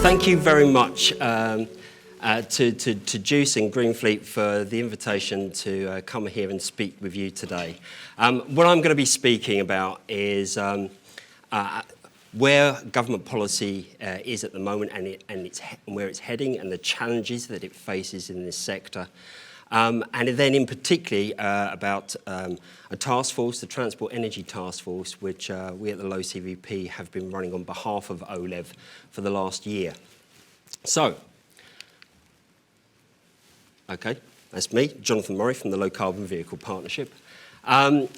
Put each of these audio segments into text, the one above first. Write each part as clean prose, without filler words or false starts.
Thank you very much to Juice and GREENFLEET for the invitation to come here and speak with you today. What I'm going to be speaking about is where government policy is at the moment and where it's heading and the challenges that it faces in this sector. And then in particular about a task force, the Transport Energy Task Force, which we at the Low CVP have been running on behalf of OLEV for the last year. So, okay, that's me, Jonathan Murray from the Low Carbon Vehicle Partnership. A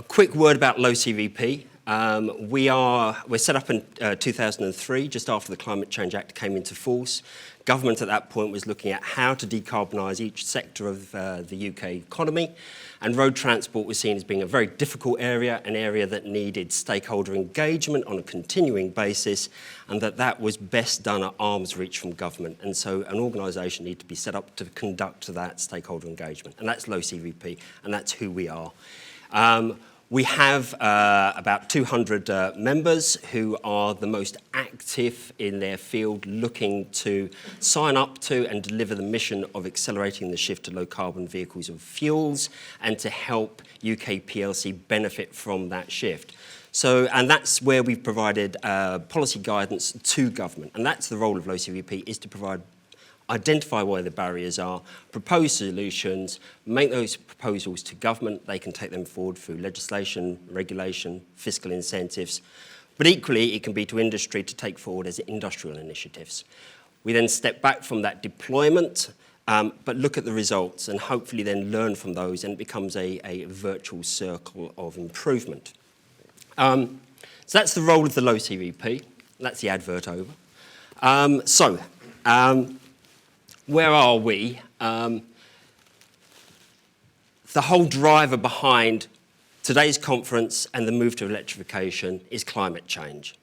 quick word about Low CVP. We're set up in 2003, just after the Climate Change Act came into force. Government at that point was looking at how to decarbonise each sector of the UK economy, and road transport was seen as being a very difficult area, an area that needed stakeholder engagement on a continuing basis, and that was best done at arm's reach from government. And so an organisation needed to be set up to conduct that stakeholder engagement, and that's Low CVP, and that's who we are. We have about 200 members who are the most active in their field, looking to sign up to and deliver the mission of accelerating the shift to low carbon vehicles and fuels, and to help UK PLC benefit from that shift. So, and that's where we've provided policy guidance to government, and that's the role of Low CVP, is to identify where the barriers are, propose solutions, make those proposals to government. They can take them forward through legislation, regulation, fiscal incentives. But equally, it can be to industry to take forward as industrial initiatives. We then step back from that deployment, but look at the results and hopefully then learn from those, and it becomes a virtual circle of improvement. So that's the role of the Low CVP. That's the advert over. Where are we? The whole driver behind today's conference and the move to electrification is climate change.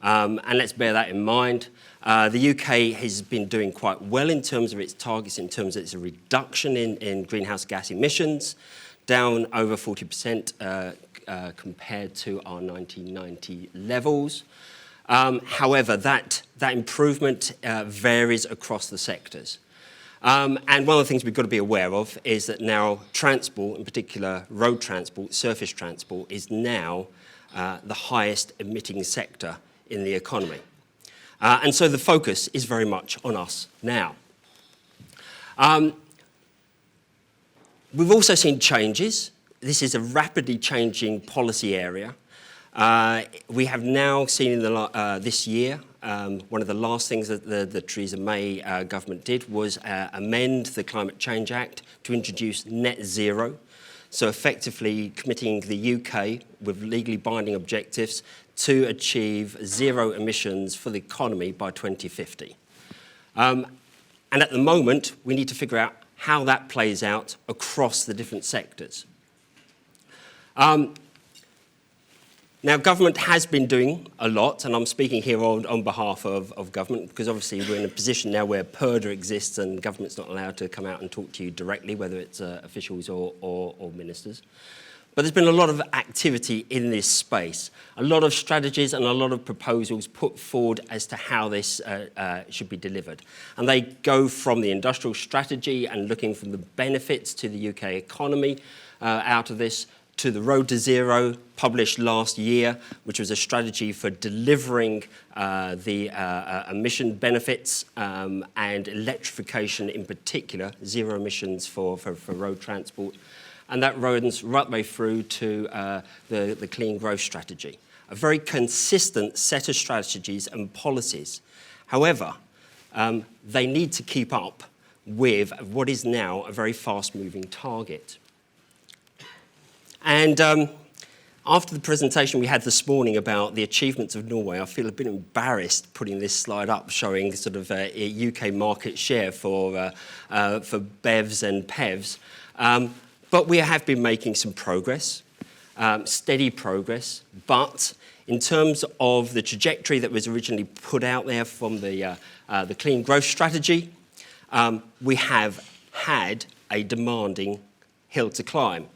And let's bear that in mind. The UK has been doing quite well in terms of its targets, in terms of its reduction in greenhouse gas emissions, down over 40% compared to our 1990 levels. However, that improvement varies across the sectors. And one of the things we've got to be aware of is that now transport, in particular road transport, surface transport, is now the highest emitting sector in the economy. And so the focus is very much on us now. We've also seen changes. This is a rapidly changing policy area. We have now seen in this year, one of the last things that the Theresa May government did was amend the Climate Change Act to introduce net zero, so effectively committing the UK with legally binding objectives to achieve zero emissions for the economy by 2050. And at the moment, we need to figure out how that plays out across the different sectors. Now, government has been doing a lot, and I'm speaking here on behalf of government, because obviously we're in a position now where PERDA exists and government's not allowed to come out and talk to you directly, whether it's officials or ministers. But there's been a lot of activity in this space, a lot of strategies and a lot of proposals put forward as to how this should be delivered. And they go from the industrial strategy and looking for the benefits to the UK economy out of this, to the Road to Zero, published last year, which was a strategy for delivering the emission benefits and electrification in particular, zero emissions for road transport. And that runs right the way through to the Clean Growth Strategy. A very consistent set of strategies and policies. However, they need to keep up with what is now a very fast-moving target. And after the presentation we had this morning about the achievements of Norway, I feel a bit embarrassed putting this slide up showing sort of a UK market share for BEVs and PEVs. But we have been making some progress, steady progress. But in terms of the trajectory that was originally put out there from the Clean Growth Strategy, we have had a demanding hill to climb.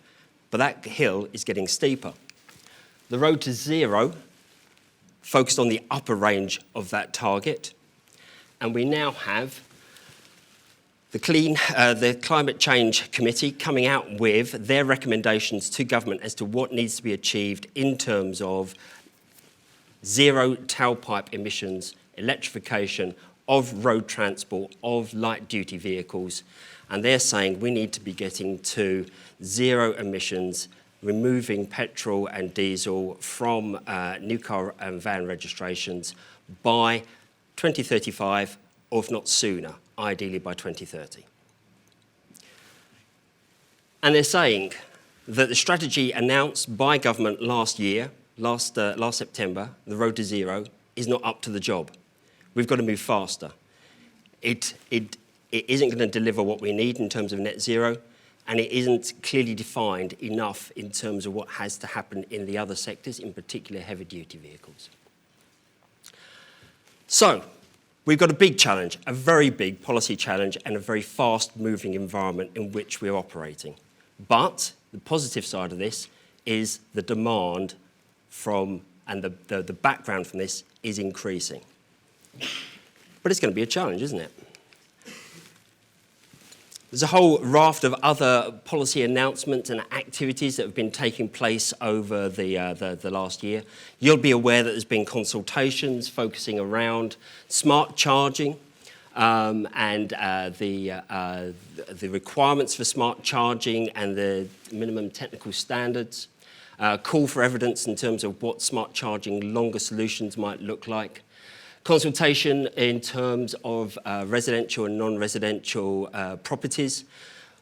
But that hill is getting steeper. The Road to Zero focused on the upper range of that target, and we now have the Climate Change Committee coming out with their recommendations to government as to what needs to be achieved in terms of zero tailpipe emissions, electrification of road transport, of light-duty vehicles. And they're saying we need to be getting to zero emissions, removing petrol and diesel from new car and van registrations by 2035, or if not sooner, ideally by 2030. And they're saying that the strategy announced by government last September, the Road to Zero, is not up to the job. We've got to move faster. It isn't going to deliver what we need in terms of net zero, and it isn't clearly defined enough in terms of what has to happen in the other sectors, in particular heavy-duty vehicles. So, we've got a big challenge, a very big policy challenge, and a very fast-moving environment in which we're operating. But the positive side of this is the demand from, and the background from this is increasing. But it's going to be a challenge, isn't it? There's a whole raft of other policy announcements and activities that have been taking place over the last year. You'll be aware that there's been consultations focusing around smart charging and the requirements for smart charging and the minimum technical standards. Call for evidence in terms of what smart charging longer solutions might look like. Consultation in terms of residential and non-residential properties,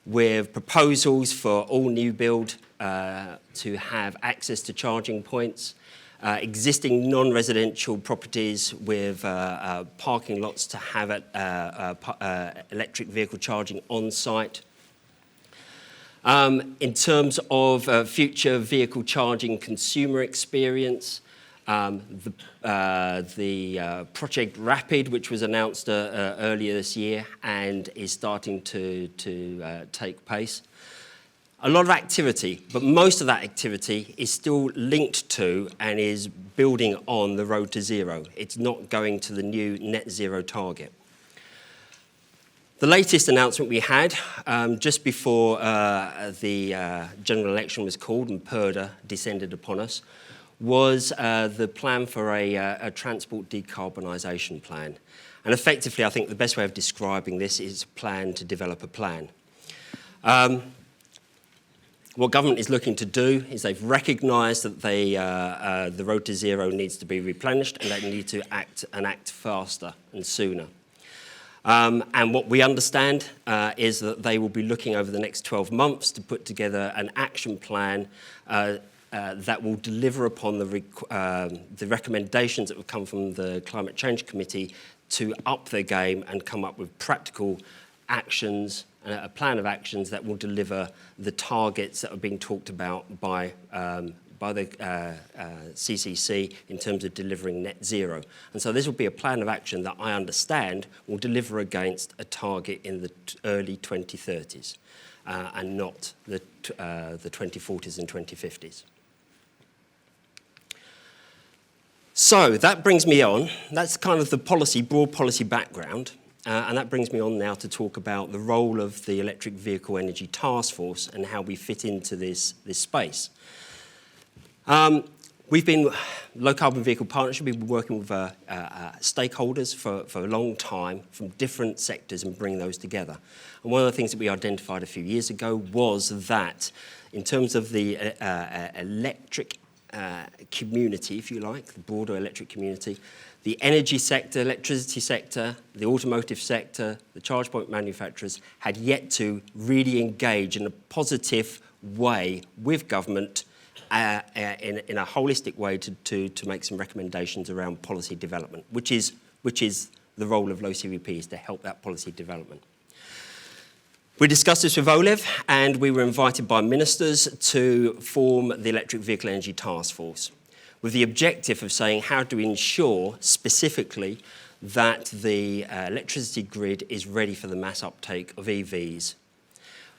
with proposals for all new build to have access to charging points, existing non-residential properties with parking lots to have electric vehicle charging on site. In terms of future vehicle charging consumer experience, the Project Rapid, which was announced earlier this year and is starting to take place. A lot of activity, but most of that activity is still linked to and is building on the road to zero. It's not going to the new net zero target. The latest announcement we had just before the general election was called and PERDA descended upon us was the plan for a transport decarbonisation plan. And effectively, I think the best way of describing this is a plan to develop a plan. What government is looking to do is they've recognised that the road to zero needs to be replenished and they need to act faster and sooner. And what we understand is that they will be looking over the next 12 months to put together an action plan that will deliver upon the recommendations that will come from the Climate Change Committee to up their game and come up with practical actions, a plan of actions that will deliver the targets that are being talked about by the CCC in terms of delivering net zero. And so this will be a plan of action that I understand will deliver against a target in the early 2030s and not the 2040s and 2050s. So that brings me on, that's kind of the broad policy background, and that brings me on now to talk about the role of the Electric Vehicle Energy Task Force and how we fit into this space. We've been, Low Carbon Vehicle Partnership, we've been working with stakeholders for a long time from different sectors and bringing those together. And one of the things that we identified a few years ago was that in terms of the electric community, if you like, the broader electric community, the energy sector, electricity sector, the automotive sector, the charge point manufacturers had yet to really engage in a positive way with government in a holistic way to make some recommendations around policy development, which is the role of low CVP, is to help that policy development. We discussed this with OLEV, and we were invited by ministers to form the Electric Vehicle Energy Task Force with the objective of saying how do we ensure specifically that the electricity grid is ready for the mass uptake of EVs.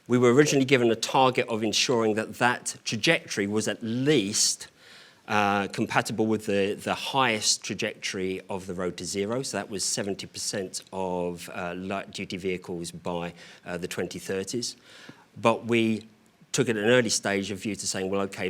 We were originally given a target of ensuring that that trajectory was at least compatible with the highest trajectory of the Road to Zero. So that was 70% of light-duty vehicles by the 2030s. But we took at an early stage a view to saying, well, okay,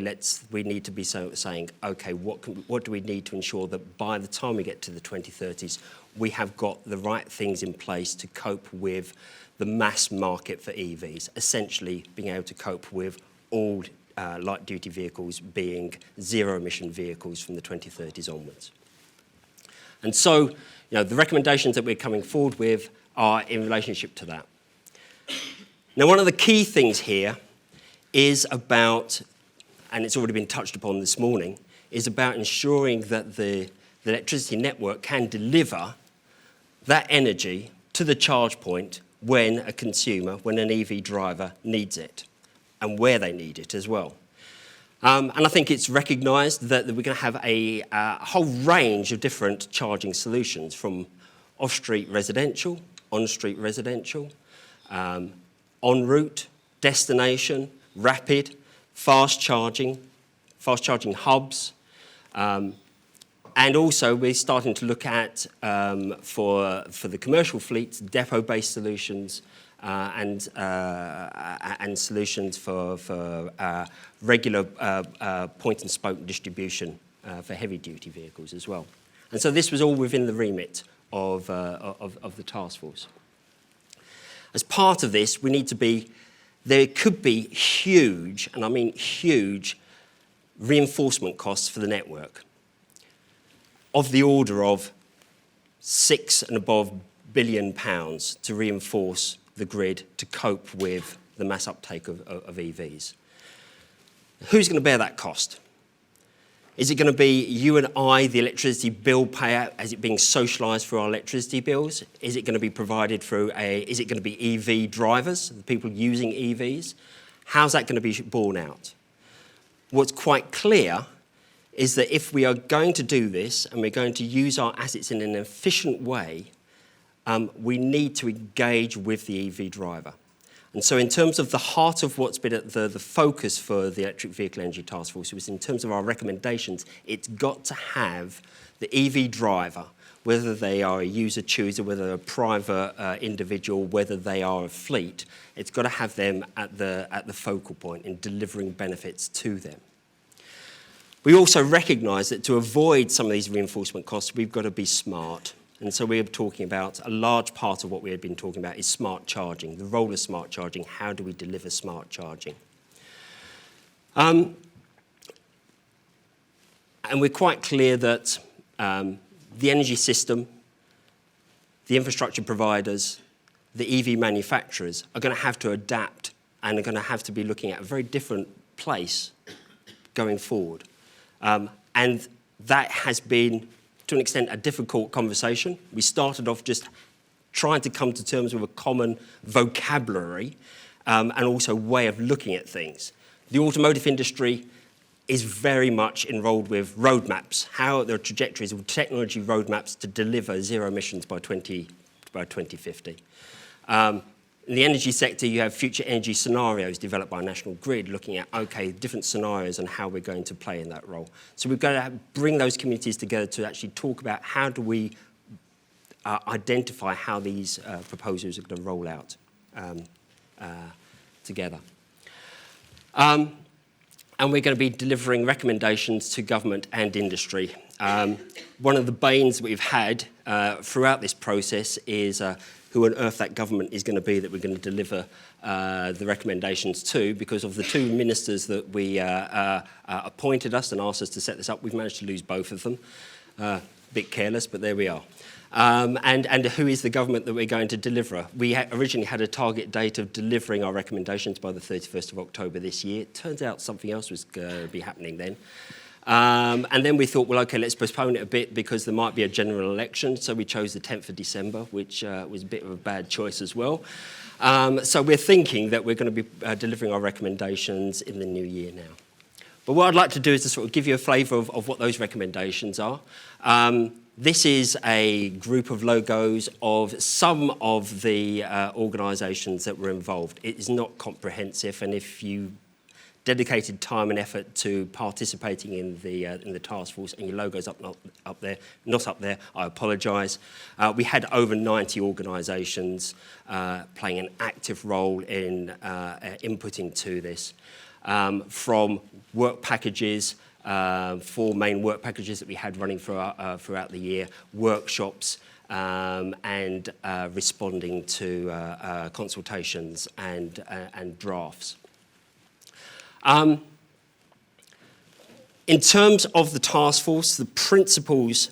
we need to be saying, okay, what do we need to ensure that by the time we get to the 2030s, we have got the right things in place to cope with the mass market for EVs, essentially being able to cope with all light-duty vehicles being zero-emission vehicles from the 2030s onwards. And so, the recommendations that we're coming forward with are in relationship to that. Now, one of the key things here is about, and it's already been touched upon this morning, is about ensuring that the electricity network can deliver that energy to the charge point when a consumer, when an EV driver needs it, and where they need it as well. And I think it's recognised that we're going to have a whole range of different charging solutions, from off-street residential, on-street residential, en route, destination, rapid, fast charging hubs. And also we're starting to look at, for the commercial fleets, depot-based solutions and solutions for regular point-and-spoke distribution for heavy-duty vehicles as well. And so this was all within the remit of the task force. As part of this, there could be huge, and I mean huge, reinforcement costs for the network of the order of £6 and above billion to reinforce the grid to cope with the mass uptake of EVs. Who's going to bear that cost? Is it going to be you and I, the electricity bill payer, as it being socialised through our electricity bills? Is it going to be provided through is it going to be EV drivers, the people using EVs? How's that going to be borne out? What's quite clear is that if we are going to do this and we're going to use our assets in an efficient way, we need to engage with the EV driver. And so in terms of the heart of what's been at the focus for the Electric Vehicle Energy Task Force, was in terms of our recommendations, it's got to have the EV driver, whether they are a user chooser, whether they're a private individual, whether they are a fleet, it's got to have them at the focal point in delivering benefits to them. We also recognise that to avoid some of these reinforcement costs, we've got to be smart. And so we're talking about, a large part of what we had been talking about is smart charging, the role of smart charging. How do we deliver smart charging? And we're quite clear that the energy system, the infrastructure providers, the EV manufacturers are going to have to adapt and are going to have to be looking at a very different place going forward. And that has been, to an extent, a difficult conversation. We started off just trying to come to terms with a common vocabulary and also way of looking at things. The automotive industry is very much enrolled with roadmaps, how there are trajectories of technology roadmaps to deliver zero emissions by 2050. In the energy sector, you have future energy scenarios developed by National Grid looking at, okay, different scenarios and how we're going to play in that role. So we've got to bring those communities together to actually talk about how do we identify how these proposals are going to roll out together. And we're going to be delivering recommendations to government and industry. One of the banes that we've had throughout this process is who on earth that government is going to be that we're going to deliver the recommendations to, because of the two ministers that we appointed us and asked us to set this up. We've managed to lose both of them. A bit careless, but there we are. And who is the government that we're going to deliver? We originally had a target date of delivering our recommendations by the 31st of October this year. It turns out something else was going to be happening then. And then we thought, well, OK, let's postpone it a bit because there might be a general election. So we chose the 10th of December, which was a bit of a bad choice as well. So we're thinking that we're going to be delivering our recommendations in the new year now. But what I'd like to do is to sort of give you a flavour of what those recommendations are. This is a group of logos of some of the organisations that were involved. It is not comprehensive, and if you dedicated time and effort to participating in the task force, and your logo's not up there, I apologise. We had over 90 organisations playing an active role in inputting to this, from work packages, 4 main work packages that we had running throughout the year, workshops, and responding to consultations and drafts. In terms of the task force, the principles,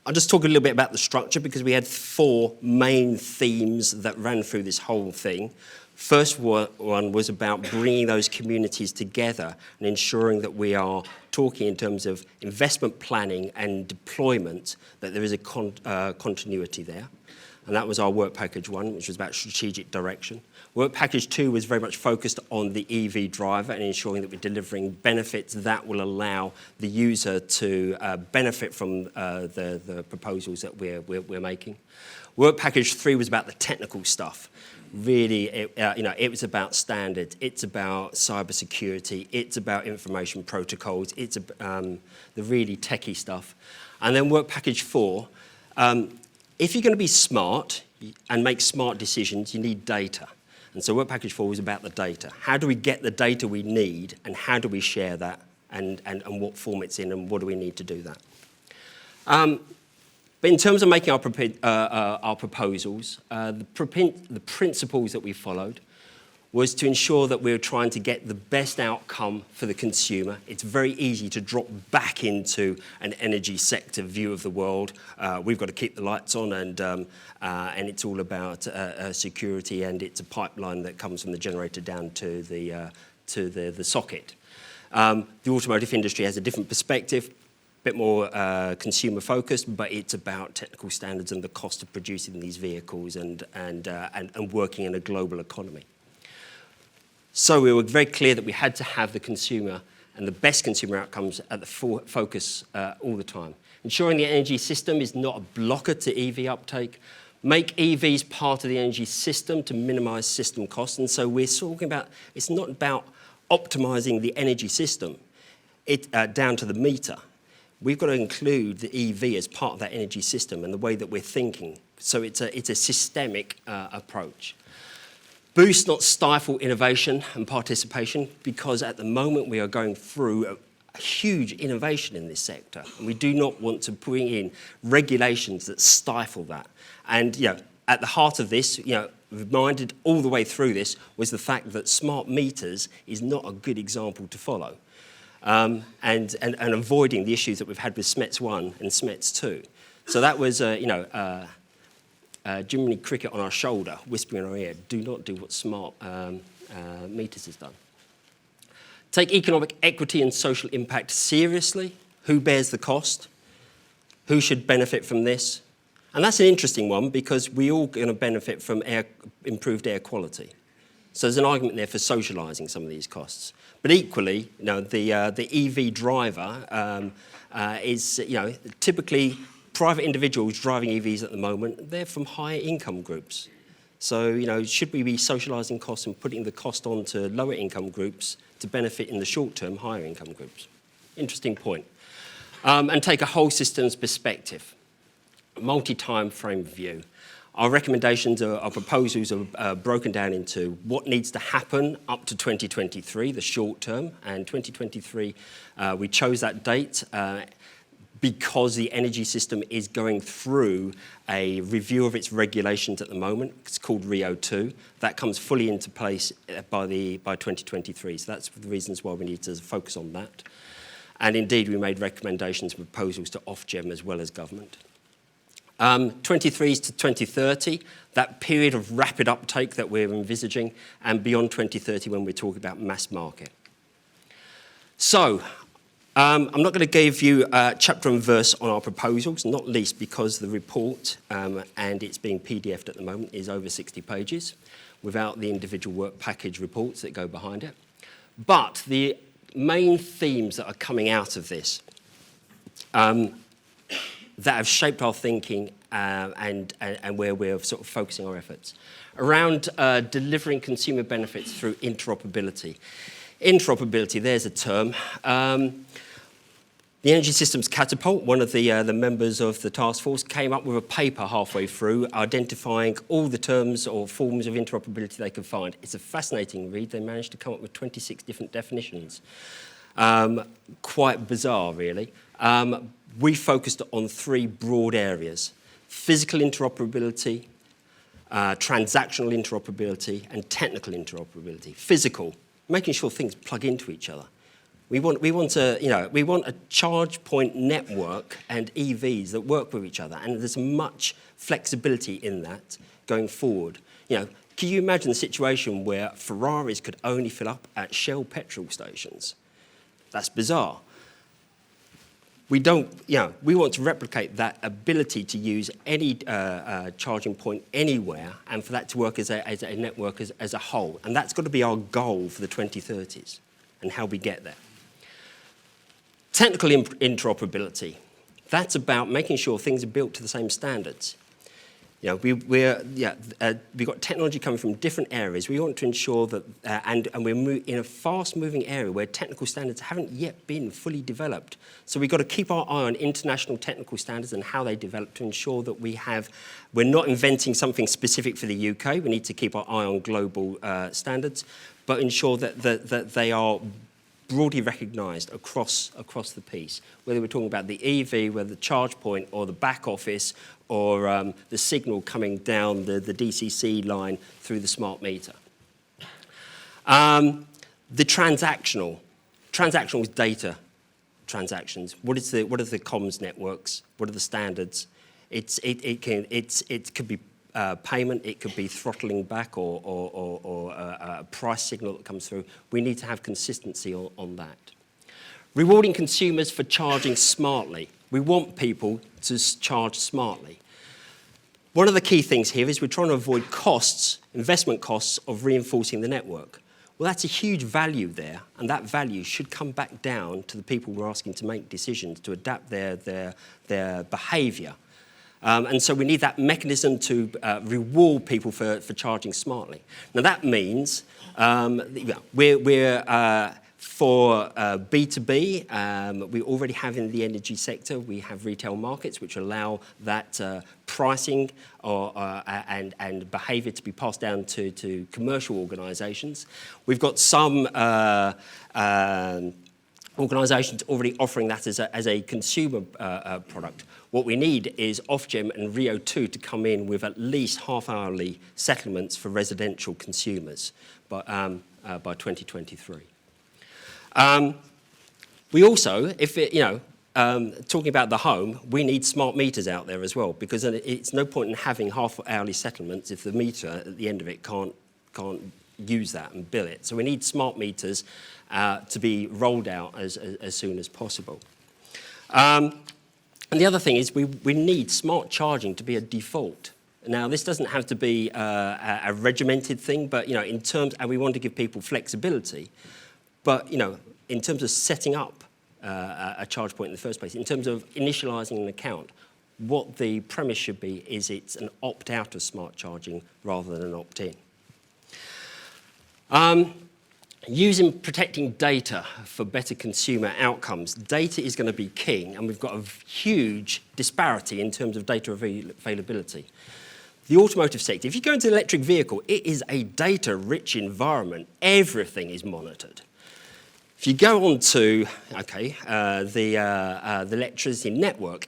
I'll just talk a little bit about the structure because we had 4 main themes that ran through this whole thing. First one was about bringing those communities together and ensuring that we are talking in terms of investment planning and deployment, that there is a continuity there. And that was our work package 1, which was about strategic direction. Work package 2 was very much focused on the EV driver and ensuring that we're delivering benefits that will allow the user to benefit from the proposals that we're making. Work package 3 was about the technical stuff. Really, it was about standards, it's about cybersecurity, it's about information protocols, it's the really techie stuff. And then work package 4, if you're going to be smart and make smart decisions, you need data. And so work package 4 was about the data. How do we get the data we need, and how do we share that, and what form it's in, and what do we need to do that? But in terms of making our proposals, the principles that we followed was to ensure that we were trying to get the best outcome for the consumer. It's very easy to drop back into an energy sector view of the world. We've got to keep the lights on, and it's all about security, and it's a pipeline that comes from the generator down to the socket. The automotive industry has a different perspective. Bit more consumer focused, but it's about technical standards and the cost of producing these vehicles and working in a global economy. So we were very clear that we had to have the consumer and the best consumer outcomes at the focus all the time. Ensuring the energy system is not a blocker to EV uptake. Make EVs part of the energy system to minimise system costs. And so we're talking about, it's not about optimising the energy system down to the meter. We've got to include the EV as part of that energy system and the way that we're thinking. So it's a systemic approach. Boost, not stifle innovation and participation, because at the moment we are going through a huge innovation in this sector, and we do not want to bring in regulations that stifle that. And at the heart of this, reminded all the way through this, was the fact that smart meters is not a good example to follow. And avoiding the issues that we've had with SMETS 1 and SMETS 2. So that was, Jiminy Cricket on our shoulder, whispering in our ear, do not do what smart meters has done. Take economic equity and social impact seriously. Who bears the cost? Who should benefit from this? And that's an interesting one, because we're all going to benefit from improved air quality. So there's an argument there for socialising some of these costs. But equally, the EV driver is, typically private individuals driving EVs at the moment, they're from higher income groups. So, should we be socialising costs and putting the cost on to lower income groups to benefit in the short term higher income groups? Interesting point. And take a whole systems perspective, multi-time frame view. Our recommendations, our proposals are broken down into what needs to happen up to 2023, the short term, and 2023, we chose that date because the energy system is going through a review of its regulations at the moment. It's called RIIO-2. That comes fully into place by 2023, so that's the reasons why we need to focus on that. And indeed, we made recommendations and proposals to Ofgem as well as government. 23 to 2030, that period of rapid uptake that we're envisaging, and beyond 2030 when we're talking about mass market. So, I'm not going to give you chapter and verse on our proposals, not least because the report, and it's being PDF'd at the moment, is over 60 pages, without the individual work package reports that go behind it. But the main themes that are coming out of this, that have shaped our thinking and where we're sort of focusing our efforts. Around delivering consumer benefits through interoperability. Interoperability, there's a term. The Energy Systems Catapult, one of the members of the task force, came up with a paper halfway through identifying all the terms or forms of interoperability they could find. It's a fascinating read. They managed to come up with 26 different definitions. Quite bizarre, really. We focused on 3 broad areas: physical interoperability, transactional interoperability, and technical interoperability. Physical, making sure things plug into each other. We want a charge point network and EVs that work with each other, and there's much flexibility in that going forward. Can you imagine a situation where Ferraris could only fill up at Shell petrol stations? That's bizarre. We want to replicate that ability to use any charging point anywhere, and for that to work as a network as a whole. And that's got to be our goal for the 2030s, and how we get there. Technical interoperability. That's about making sure things are built to the same standards. We've got technology coming from different areas. We want to ensure that, and we're in a fast-moving area where technical standards haven't yet been fully developed. So we've got to keep our eye on international technical standards and how they develop to ensure that we're not inventing something specific for the UK. We need to keep our eye on global standards, but ensure that they are broadly recognised across the piece, whether we're talking about the EV, whether the charge point or the back office or the signal coming down the DCC line through the smart meter. The transactional is data transactions. What are the comms networks? What are the standards? It could be payment, it could be throttling back or a price signal that comes through. We need to have consistency on that. Rewarding consumers for charging smartly. We want people to charge smartly. One of the key things here is we're trying to avoid investment costs of reinforcing the network. Well, that's a huge value there, and that value should come back down to the people we're asking to make decisions, to adapt their behaviour. And so we need that mechanism to reward people for charging smartly. Now that means we're for B2B, we already have in the energy sector, we have retail markets which allow that pricing and behaviour to be passed down to commercial organisations. We've got some organisations already offering that as a consumer product. What we need is Ofgem and RIIO-2 to come in with at least half-hourly settlements for residential consumers by 2023. We also, talking about the home, we need smart meters out there as well, because it's no point in having half-hourly settlements if the meter at the end of it can't use that and bill it. So we need smart meters to be rolled out as soon as possible. And the other thing is we need smart charging to be a default. Now, this doesn't have to be a regimented thing, but in terms, and we want to give people flexibility, but in terms of setting up a charge point in the first place, in terms of initialising an account, what the premise should be is it's an opt-out of smart charging rather than an opt-in. Protecting data for better consumer outcomes. Data is going to be king, and we've got a huge disparity in terms of data availability. The automotive sector, if you go into an electric vehicle, it is a data-rich environment. Everything is monitored. If you go on to the electricity network,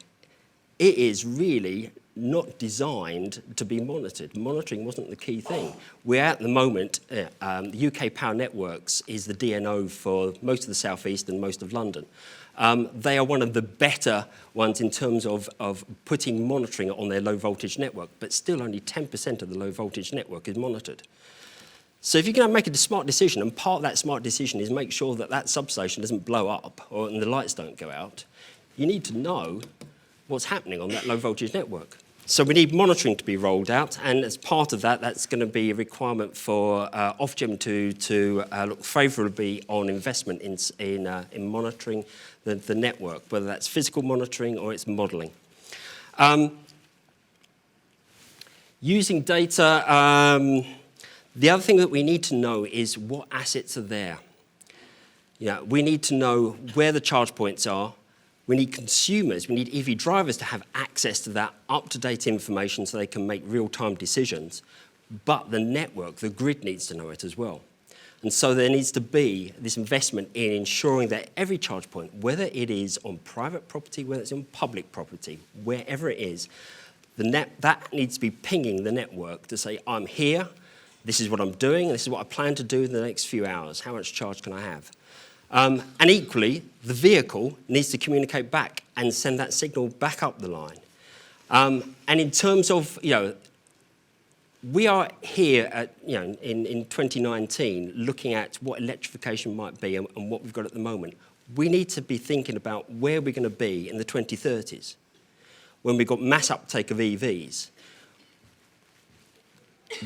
it is really not designed to be monitored. Monitoring wasn't the key thing. We're at the moment, the UK Power Networks is the DNO for most of the South East and most of London. They are one of the better ones in terms of putting monitoring on their low voltage network, but still only 10% of the low voltage network is monitored. So if you're going to make a smart decision, and part of that smart decision is make sure that that substation doesn't blow up and the lights don't go out, you need to know what's happening on that low voltage network. So we need monitoring to be rolled out, and as part of that, that's going to be a requirement for Ofgem to look favourably on investment in monitoring the network, whether that's physical monitoring or it's modelling. Using data, the other thing that we need to know is what assets are there. Yeah, we need to know where the charge points are. We need consumers, we need EV drivers to have access to that up-to-date information so they can make real-time decisions. But the network, the grid needs to know it as well. And so there needs to be this investment in ensuring that every charge point, whether it is on private property, whether it's on public property, wherever it is, that needs to be pinging the network to say, I'm here, this is what I'm doing, and this is what I plan to do in the next few hours. How much charge can I have? And equally, the vehicle needs to communicate back and send that signal back up the line. And in terms of, we are here at, in 2019 looking at what electrification might be and what we've got at the moment. We need to be thinking about where we're going to be in the 2030s when we've got mass uptake of EVs,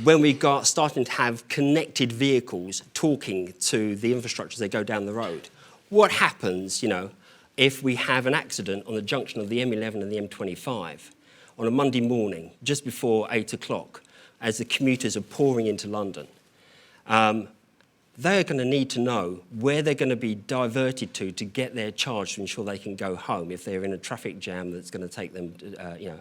when we got starting to have connected vehicles talking to the infrastructure as they go down the road. What happens, if we have an accident on the junction of the M11 and the M25 on a Monday morning, just before 8 o'clock, as the commuters are pouring into London? They're going to need to know where they're going to be diverted to get their charge to ensure they can go home if they're in a traffic jam that's going to take them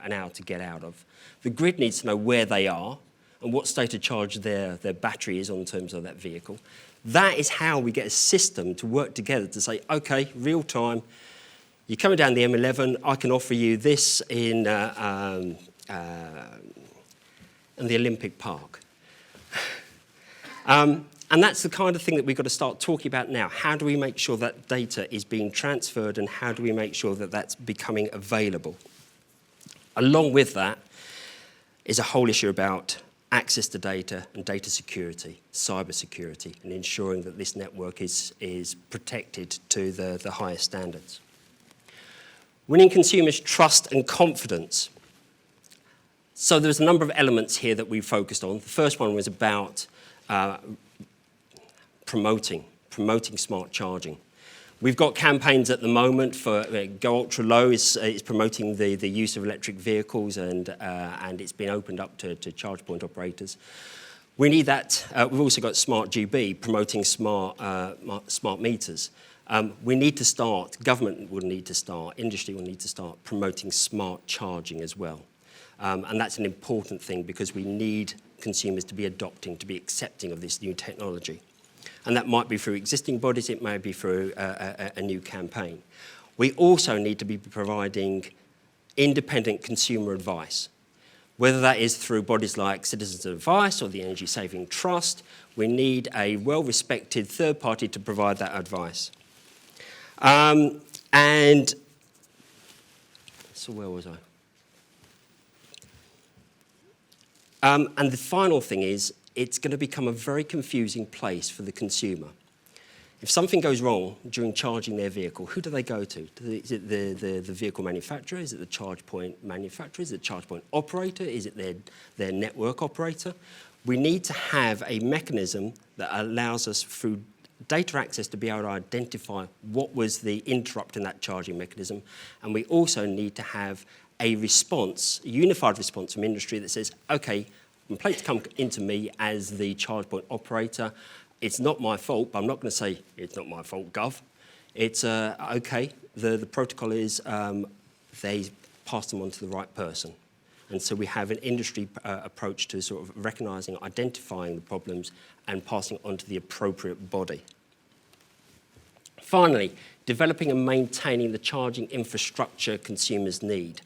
an hour to get out of. The grid needs to know where they are and what state of charge their battery is on in terms of that vehicle. That is how we get a system to work together to say, OK, real time, you're coming down the M11, I can offer you this in the Olympic Park. And that's the kind of thing that we've got to start talking about now. How do we make sure that data is being transferred and how do we make sure that that's becoming available? Along with that is a whole issue about access to data and data security, cyber security, and ensuring that this network is protected to the highest standards. Winning consumers' trust and confidence. So there's a number of elements here that we focused on. The first one was about promoting smart charging. We've got campaigns at the moment for Go Ultra Low is promoting the use of electric vehicles and it's been opened up to charge point operators. We need that. We've also got Smart GB promoting smart meters. We need to start, government will need to start, industry will need to start promoting smart charging as well. And that's an important thing because we need consumers to be adopting, to be accepting of this new technology. And that might be through existing bodies, it may be through a new campaign. We also need to be providing independent consumer advice, whether that is through bodies like Citizens Advice or the Energy Saving Trust. We need a well-respected third party to provide that advice. So where was I? And the final thing is, it's going to become a very confusing place for the consumer. If something goes wrong during charging their vehicle, who do they go to? Is it the vehicle manufacturer? Is it the charge point manufacturer? Is it the charge point operator? Is it their network operator? We need to have a mechanism that allows us, through data access, to be able to identify what was the interrupt in that charging mechanism. And we also need to have a response, a unified response from industry that says, OK, complaints come into me as the charge point operator. It's not my fault, but I'm not going to say it's not my fault, Gov. It's OK, the protocol is they pass them on to the right person. And so we have an industry approach to sort of recognising, identifying the problems and passing it on to the appropriate body. Finally, developing and maintaining the charging infrastructure consumers need.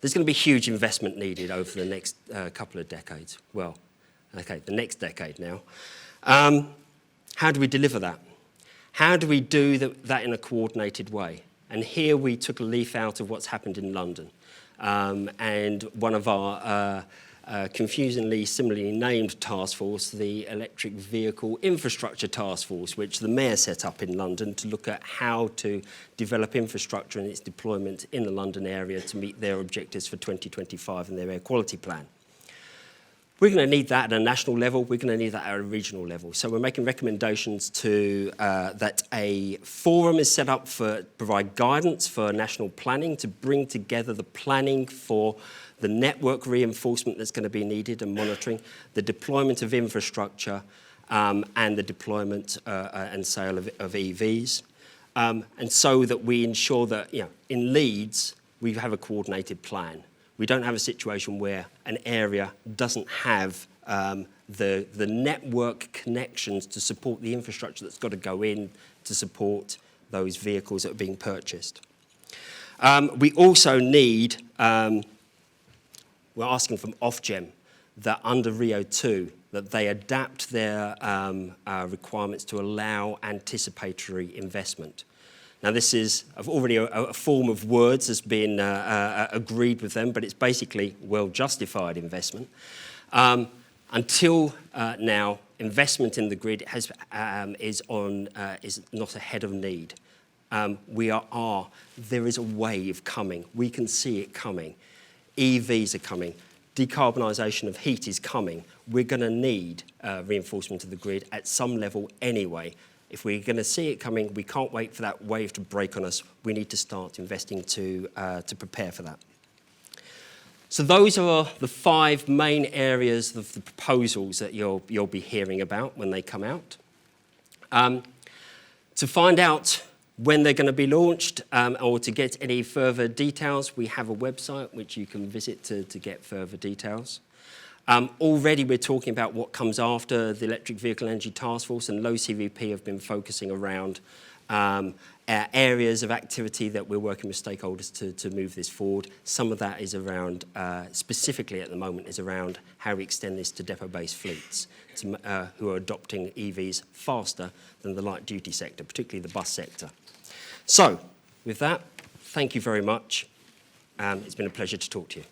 There's going to be huge investment needed over the next couple of decades. Well, OK, the next decade now. How do we deliver that? How do we do that in a coordinated way? And here we took a leaf out of what's happened in London. And one of our confusingly similarly named task force, the Electric Vehicle Infrastructure Task Force, which the Mayor set up in London to look at how to develop infrastructure and its deployment in the London area to meet their objectives for 2025 and their air quality plan. We're going to need that at a national level. We're going to need that at a regional level. So we're making recommendations to that a forum is set up for provide guidance for national planning to bring together the planning for the network reinforcement that's going to be needed and monitoring, the deployment of infrastructure, and the deployment and sale of EVs. And so that we ensure that, in Leeds, we have a coordinated plan. We don't have a situation where an area doesn't have the network connections to support the infrastructure that's got to go in to support those vehicles that are being purchased. We also need, we're asking from Ofgem that under RIIO-2, that they adapt their requirements to allow anticipatory investment. Now this is already a form of words has been agreed with them, but it's basically well-justified investment. Until now, investment in the grid is not ahead of need. There is a wave coming. We can see it coming. EVs are coming. Decarbonisation of heat is coming. We're going to need reinforcement of the grid at some level anyway. If we're going to see it coming, we can't wait for that wave to break on us. We need to start investing to prepare for that. So those are the 5 main areas of the proposals that you'll be hearing about when they come out. To find out when they're going to be launched or to get any further details, we have a website which you can visit to get further details. Already we're talking about what comes after the Electric Vehicle Energy Task Force, and low CVP have been focusing around areas of activity that we're working with stakeholders to move this forward. Some of that is around, specifically at the moment, is around how we extend this to depot-based fleets who are adopting EVs faster than the light-duty sector, particularly the bus sector. So, with that, thank you very much. It's been a pleasure to talk to you.